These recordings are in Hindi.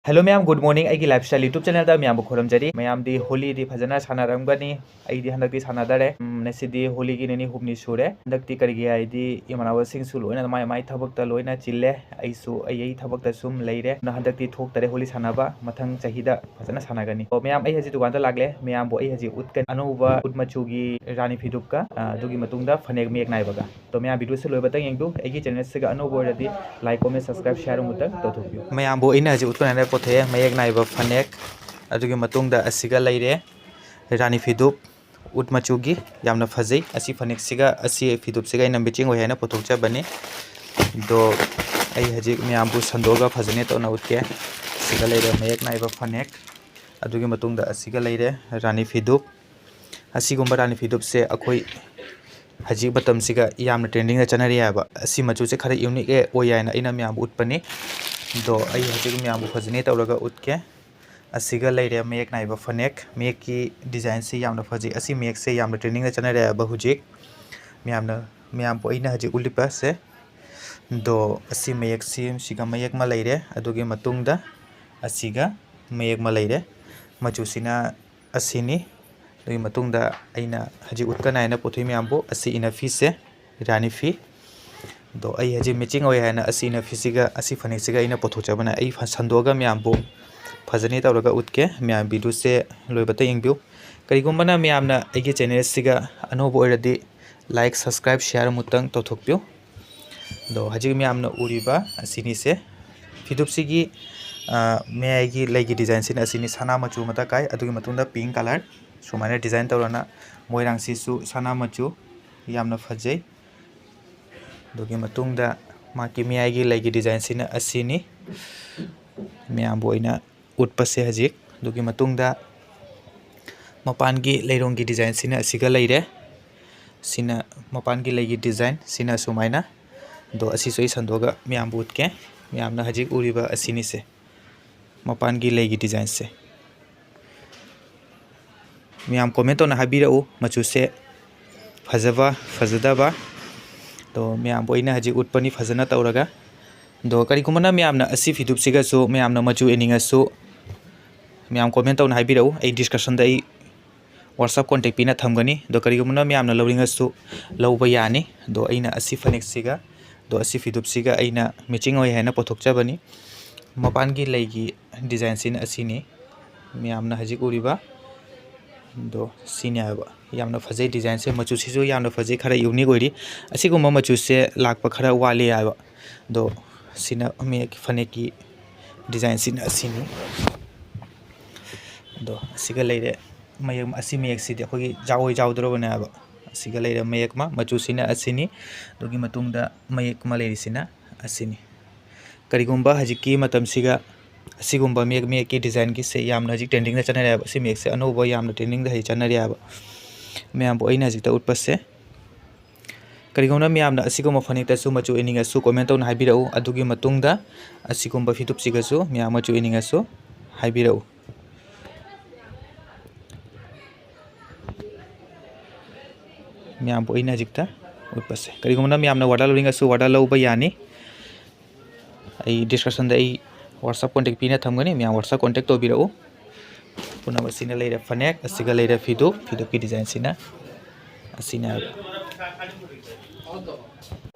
हेलो मैम गुड मॉर्निंग आई लाइफस्टाइल यूट्यूब चैनल मैम खुरमजरी मैम दी होली दी फजना सानारमगनी हंदक्ति सानादरे नसीदी होली की ननी हुमनी सूरे हंदक्ति करगी आईदी इमानाबसिंगसु लोइना माय माय थबकता लोइना चिल्ले आइसु आई थबकता सुम लेरे न हंदक्ति थोक्तरे होली सानाबा मथंग चाहिदा फजना सानागनी ओ मैम आई हजी दुकान लागे मैम बो आई हजी उतकन अनौबा उदमचुगी रानी फिदुपका दुगी मतुंगदा फनेक मेक नाइबगा तो मैम वीडियो से लोइबता येंगदु आई चैनल से अनौबो रदी लाइक कमेंट सब्सक्राइब शेयर मुतक तोथुबियो मैम बो इन हजी उतकन पोथे मयेक नाइबा फनेक अदुगी मतुंगदा असिगा लैरे रानी फिदुप उट मचुगी यामना फजै असि फनेक सिगा असि फिदुप सिगा इन बिचिंग होय हैना पोथोकचा बने दो आई हजी म्यामबु संदोगा फजने तो न उतके सिगा लैरे मयेक नाइबा फनेक अदुगी मतुंगदा असिगा लैरे रानी फिदुप असिगुंबा रानी फिदुप से अखोई हजी बतम सिगा यामना ट्रेंडिंग चनरी याबा असि मचु से खरा यूनिक ए ओयाना इना म्यामबु उतपने दो आई हजी म्यामबु फजने तौरगा उतके असिगा लैरे मयेक नाइबा फनेक मयेक की डिजाइन से यामना फजै असि मयेक से यामना ट्रेंडिंग चनरे याबा हुजिक म्यामबु इना हजी उलिपा से दो असि मयेक सिगा मयेक मा लैरे अदुगी मतुंगदा असिगा मयेक मा लैरे मचुसिना असिनी दुगी मतुंगदा आइना हजी उतकनायना पोथि म्यामबु असि इना फी से रानी फी दो आई हजी मैचिंग होय हैना असि इना फिसिगा असि फनेक सिगा इना पोथोचबना आई संदोगा म्यामबु फजने तौरगा उतके म्याम वीडियो से लोइबता येंगबिउ करिगुंबना म्यामना आइगे चैनल सिगा अनोबो ओइरदि लाइक सब्सक्राइब शेयर मुतंग तोथोकपिउ दो हजी म्यामना उरिबा असिनी से फिदुपसिगी मेयागी लैगी डिजाइन सिन असिनी सना मचु मता काय अदुगी मतुंदा पिंक कलर सुमाने डिजाइन तौरना मोइरांगसिसु सना मचु यामना फजै दुगी मतुंगदा माकी मेयागी लैगी डिजाइन सिन असिनी म्याम बोइना उटपसे हजिक दुगी मतुंगदा मपानगी लैरोंगी डिजाइन सिना असिगा लैरे सिना मपानगी लैगी डिजाइन सिना सुमाइना दो असि सोई संदोगा म्याम बुतके म्यामना हजिक उरिबा असिनी से मपानगी लैगी डिजाइन से म्याम कमेंट ना हाबिरउ मचु से फजबा फजदबा तो मैम बोइना हजी उतपनी फजना तौरगा दो करिगुमना मैमना असि फिदुपसिगासु मैमना मचु एनिंगसु मैम कमेंट तौना हाबिरउ आई डिस्कशन दा आई व्हाट्सएप कांटेक्ट पिना थमगनी दो करिगुमना मैमना लौरिंगसु लौबा यानी दो आइना असि फनेक्सिगा दो असि फिदुपसिगा आइना मैचिंग होय हैना पोथोकचाबनी मपानगी लैगी डिजाइन सिन असिनी मैमना हजी उरिबा दो सिनियाबा यामना फजै डिजाइन से मचु सिसु यामना फजै खरा यूनिक ओइरी असिगुम्बा मचु से लाकपा खरा वाले आबा दो सिना मेक फने की डिजाइन सिन असिनी दो असिगा लैरे मयक असि मेक सिदे अखोगी जावoi जावदरबने आबा असिगा लैरे मयक मा मचु सिना असिनी दोगी मतुंगदा मयक मा लैरि सिना असिनी करिगुम्बा हजिकी मतम सिगा असिगुम्बा मेक की डिजाइन की से यामना हजिक ट्रेंडिंग दा चनरे आबा असि मेक से अनोबा यामना ट्रेंडिंग दा हजि चनरे आबा मैम बो अइना हजिक ता उटपसे करिगुम्बा मैमना असिगुम्बा फनेक्तासु मचु एनिंगसु कमेंट तौना हाबिरउ अदुगी मतुंगदा असिगुम्बा फिदुपसिगासु मैम मचु एनिंगसु हाबिरउ मैम बो अइना हजिक ता उटपसे करिगुम्बा मैमना वाडा लोरिंगसु वाडा लौबा यानी आई डिस्कशन दा आई व्हाट्सएप कांटेक्ट पिना थमगनी मैम व्हाट्सएप कांटेक्ट तोबिरउ पुनः सिना लैरे फनेक असिगा लैरे फिदुप की डिजाइन सिना असिना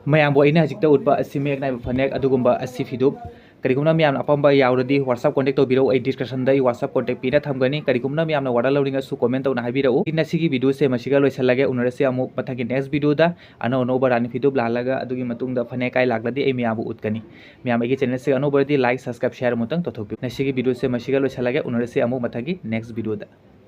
मैम बो अइना हजिक ता उटपा असि मेक नाइबा फनेक अदुगुम्बा असि फिदुप करिगुम्बा मैम अपamba यावरदी व्हाट्सएप कांटेक्ट तोबिरउ आई डिस्कशन दा आई व्हाट्सएप कांटेक्ट पिना थमगनी करिगुम्बा मैमना वाडा लोरिंगसु कमेंट तौना हाबिरउ इनासिगी वीडियो से मसिगा लोइसलागे उनरसे अमुक मथांगी नेक्स्ट वीडियो दा अनोबा रानी फिदुप लालागा अदुगी मतुंगदा फनेक काय लागलादी आई मैम उतकनी मैम आई चैनल से अनोबरदी लाइक सब्सक्राइब शेयर मुतंग तोथोकपिउ नसिगी वीडियो से मसिगा लोइसलागे उनरसे अमुक मथांगी नेक्स्ट वीडियो दा।